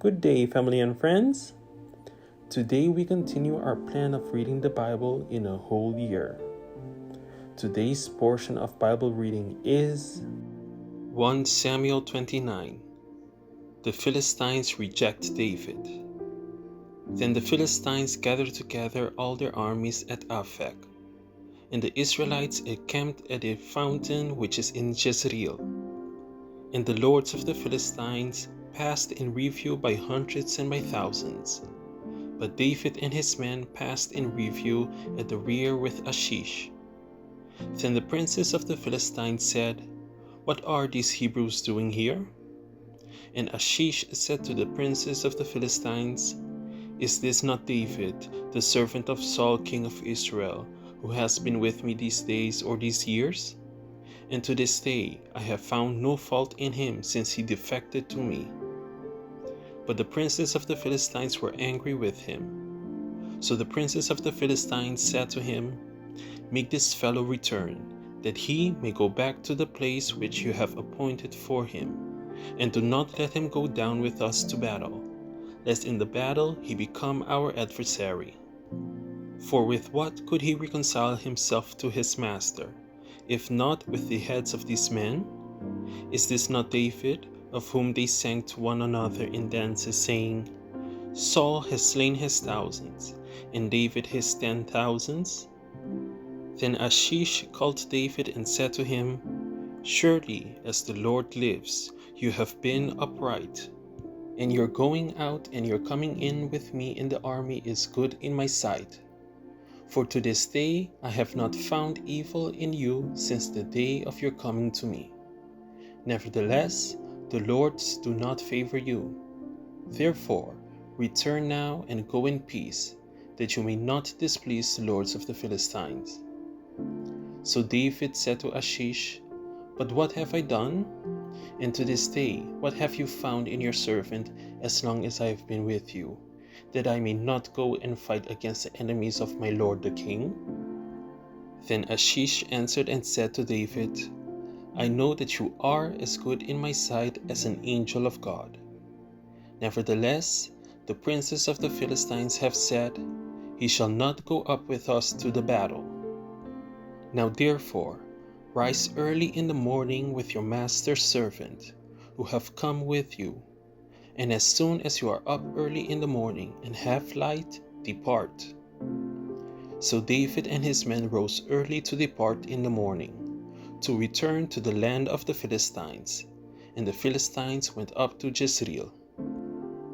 Good day, family and friends. Today we continue our plan of reading the Bible in a whole year. Today's portion of Bible reading is 1 Samuel 29. The Philistines reject David. Then the Philistines gathered together all their armies at Aphek, and the Israelites encamped at a fountain which is in Jezreel. And the lords of the Philistines passed in review by hundreds and by thousands. But David and his men passed in review at the rear with Ashish. Then the princes of the Philistines said, "What are these Hebrews doing here?" And Ashish said to the princes of the Philistines, "Is this not David, the servant of Saul king of Israel, who has been with me these days or these years? And to this day I have found no fault in him since he defected to me." But the princes of the Philistines were angry with him. So the princes of the Philistines said to him, "Make this fellow return, that he may go back to the place which you have appointed for him, and do not let him go down with us to battle, lest in the battle he become our adversary. For with what could he reconcile himself to his master, if not with the heads of these men? Is this not David, of whom they sang to one another in dances, saying, 'Saul has slain his thousands, and David his 10,000s?' Then Ashish called David and said to him, 'Surely as the Lord lives, you have been upright, and your going out and your coming in with me in the army is good in my sight. For to this day I have not found evil in you since the day of your coming to me. Nevertheless, the lords do not favor you. Therefore, return now and go in peace, that you may not displease the lords of the Philistines.' So David said to Ashish, 'But what have I done? And to this day, what have you found in your servant as long as I have been with you, that I may not go and fight against the enemies of my lord the king?' Then Ashish answered and said to David, 'I know that you are as good in my sight as an angel of God. Nevertheless, the princes of the Philistines have said, He shall not go up with us to the battle. Now therefore, rise early in the morning with your master's servant, who have come with you, and as soon as you are up early in the morning and have light, depart.' So David and his men rose early to depart in the morning, to return to the land of the Philistines, and the Philistines went up to Jezreel.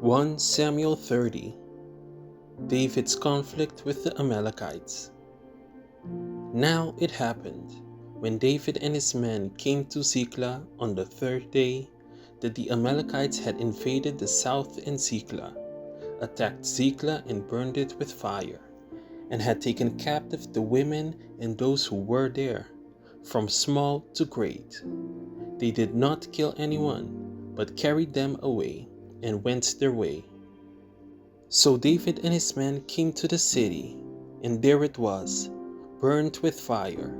1 Samuel 30. David's conflict with the Amalekites. Now it happened, when David and his men came to Ziklag on the third day, that the Amalekites had invaded the south in Ziklag, attacked Ziklag and burned it with fire, and had taken captive the women and those who were there, from small to great. They did not kill anyone, but carried them away, and went their way. So David and his men came to the city, and there it was, burnt with fire,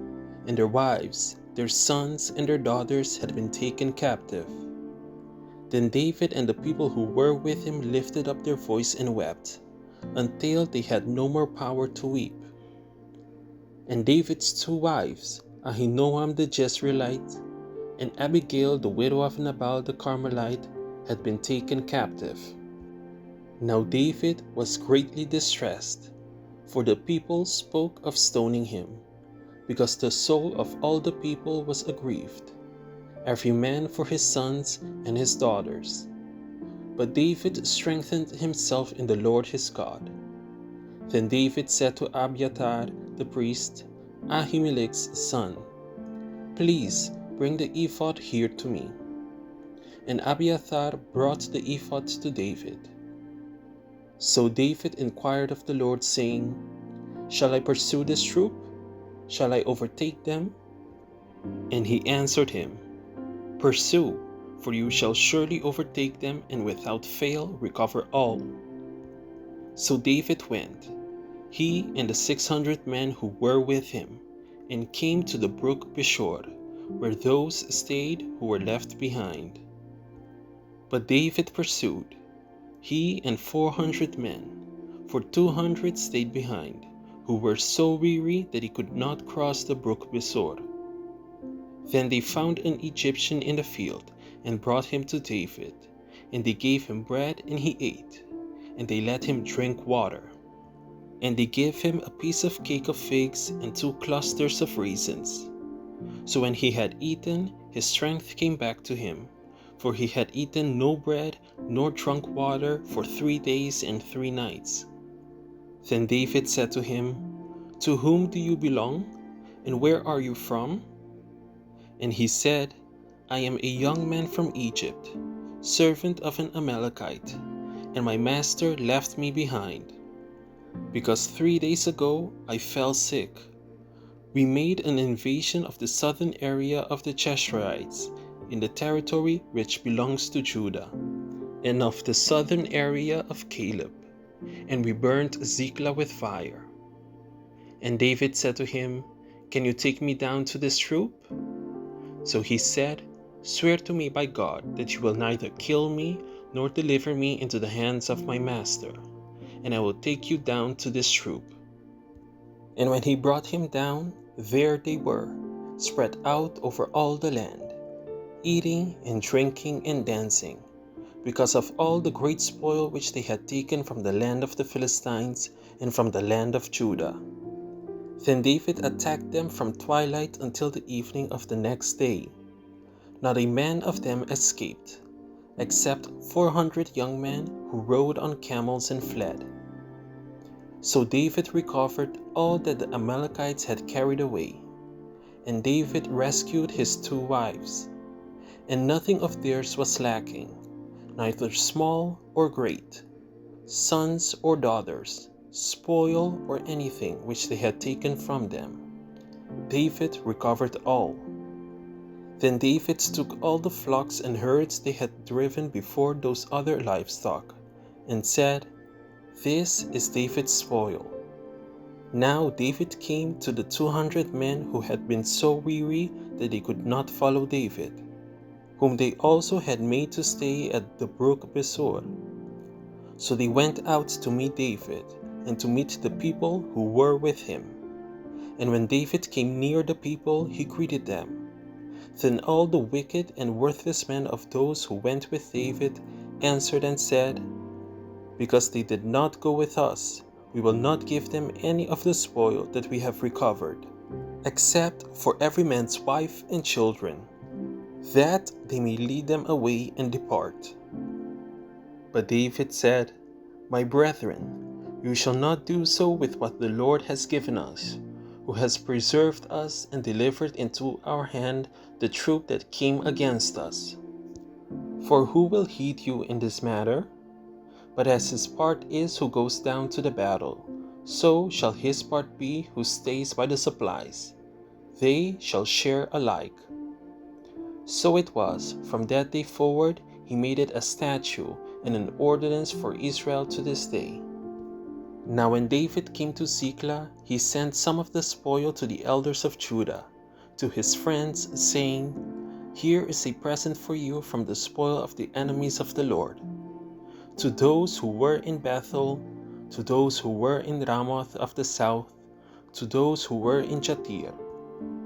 and their wives, their sons, and their daughters had been taken captive. Then David and the people who were with him lifted up their voice and wept, until they had no more power to weep. And David's two wives, Ahinoam the Jezreelite, and Abigail the widow of Nabal the Carmelite, had been taken captive. Now David was greatly distressed, for the people spoke of stoning him, because the soul of all the people was aggrieved, every man for his sons and his daughters. But David strengthened himself in the Lord his God. Then David said to Abiathar the priest, Ahimelech's son, "Please bring the ephod here to me." And Abiathar brought the ephod to David. So David inquired of the Lord, saying, "Shall I pursue this troop? Shall I overtake them?" And he answered him, "Pursue, for you shall surely overtake them, and without fail recover all." So David went, he and the 600 men who were with him, and came to the brook Bishor, where those stayed who were left behind. But David pursued, he and 400 men, for 200 stayed behind, who were so weary that he could not cross the brook Besor. Then they found an Egyptian in the field and brought him to David, and they gave him bread and he ate, and they let him drink water. And they gave him a piece of cake of figs and 2 clusters of raisins. So when he had eaten, his strength came back to him, for he had eaten no bread nor drunk water for 3 days and 3 nights. Then David said to him, "To whom do you belong, and where are you from?" And he said, "I am a young man from Egypt, servant of an Amalekite, and my master left me behind, because 3 days ago I fell sick. We made an invasion of the southern area of the Jeshurites in the territory which belongs to Judah, and of the southern area of Caleb, and we burnt Ziklag with fire." And David said to him, "Can you take me down to this troop?" So he said, "Swear to me by God that you will neither kill me nor deliver me into the hands of my master, and I will take you down to this troop." And when he brought him down, there they were, spread out over all the land, eating and drinking and dancing, because of all the great spoil which they had taken from the land of the Philistines and from the land of Judah. Then David attacked them from twilight until the evening of the next day. Not a man of them escaped, except 400 young men who rode on camels and fled. So David recovered all that the Amalekites had carried away, and David rescued his 2 wives, and nothing of theirs was lacking, neither small or great, sons or daughters, spoil or anything which they had taken from them. David recovered all. Then David took all the flocks and herds they had driven before those other livestock, and said, "This is David's spoil." Now David came to the 200 men who had been so weary that they could not follow David, whom they also had made to stay at the brook Besor. So they went out to meet David, and to meet the people who were with him. And when David came near the people, he greeted them. Then all the wicked and worthless men of those who went with David answered and said, "Because they did not go with us, we will not give them any of the spoil that we have recovered, except for every man's wife and children, that they may lead them away and depart." But David said, "My brethren, you shall not do so with what the Lord has given us, who has preserved us and delivered into our hand the troop that came against us. For who will heed you in this matter? But as his part is who goes down to the battle, so shall his part be who stays by the supplies. They shall share alike." So it was, from that day forward, he made it a statute and an ordinance for Israel to this day. Now when David came to Ziklag, he sent some of the spoil to the elders of Judah, to his friends, saying, "Here is a present for you from the spoil of the enemies of the Lord." To those who were in Bethel, to those who were in Ramoth of the south, to those who were in Jatir,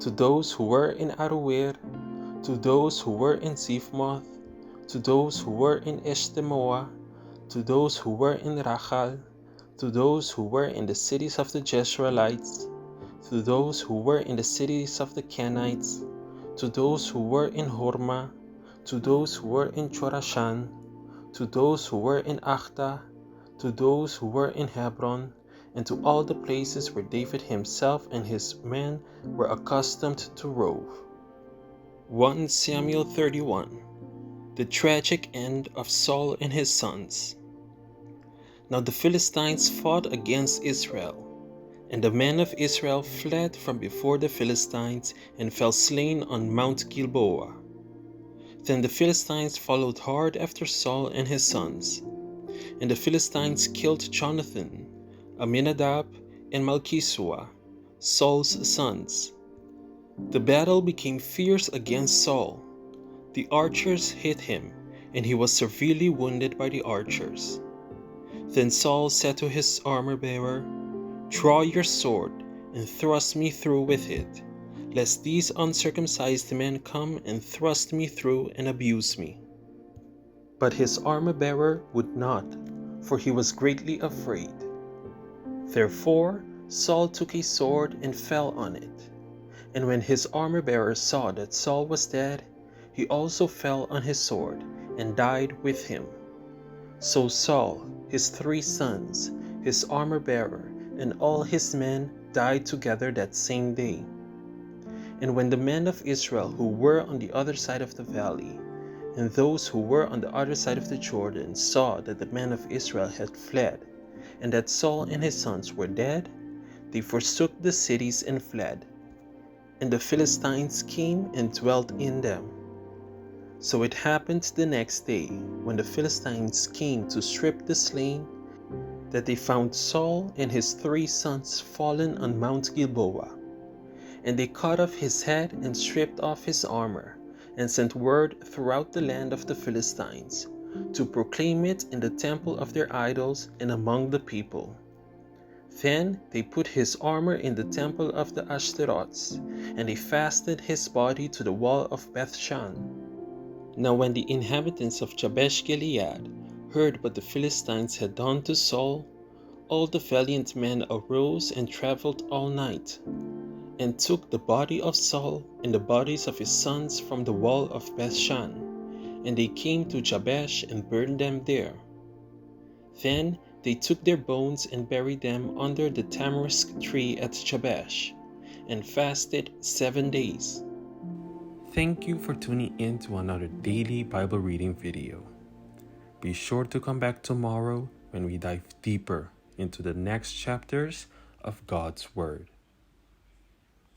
to those who were in Aroer, to those who were in Ziphmoth, to those who were in Eshtemoa, to those who were in Rachal, to those who were in the cities of the Jeshuralites, to those who were in the cities of the Kenites, to those who were in Hormah, to those who were in Chorashan, to those who were in Achta, to those who were in Hebron, and to all the places where David himself and his men were accustomed to rove. 1 Samuel 31. The tragic end of Saul and his sons. Now the Philistines fought against Israel, and the men of Israel fled from before the Philistines and fell slain on Mount Gilboa. Then the Philistines followed hard after Saul and his sons, and the Philistines killed Jonathan, Aminadab, and Malchishua, Saul's sons. The battle became fierce against Saul. The archers hit him, and he was severely wounded by the archers. Then Saul said to his armor-bearer, "Draw your sword and thrust me through with it, lest these uncircumcised men come and thrust me through and abuse me." But his armor-bearer would not, for he was greatly afraid. Therefore Saul took a sword and fell on it. And when his armor-bearer saw that Saul was dead, he also fell on his sword and died with him. So Saul, his 3 sons, his armor-bearer, and all his men died together that same day. And when the men of Israel who were on the other side of the valley, and those who were on the other side of the Jordan, saw that the men of Israel had fled, and that Saul and his sons were dead, they forsook the cities and fled. And the Philistines came and dwelt in them. So it happened the next day, when the Philistines came to strip the slain, that they found Saul and his 3 sons fallen on Mount Gilboa. And they cut off his head and stripped off his armor, and sent word throughout the land of the Philistines, to proclaim it in the temple of their idols and among the people. Then they put his armor in the temple of the Ashtaroths, and they fastened his body to the wall of Bethshan. Now when the inhabitants of Jabesh Gilead heard what the Philistines had done to Saul, all the valiant men arose and traveled all night, and took the body of Saul and the bodies of his sons from the wall of Bethshan, and they came to Jabesh and burned them there. Then they took their bones and buried them under the tamarisk tree at Jabesh, and fasted 7 days. Thank you for tuning in to another daily Bible reading video. Be sure to come back tomorrow when we dive deeper into the next chapters of God's Word.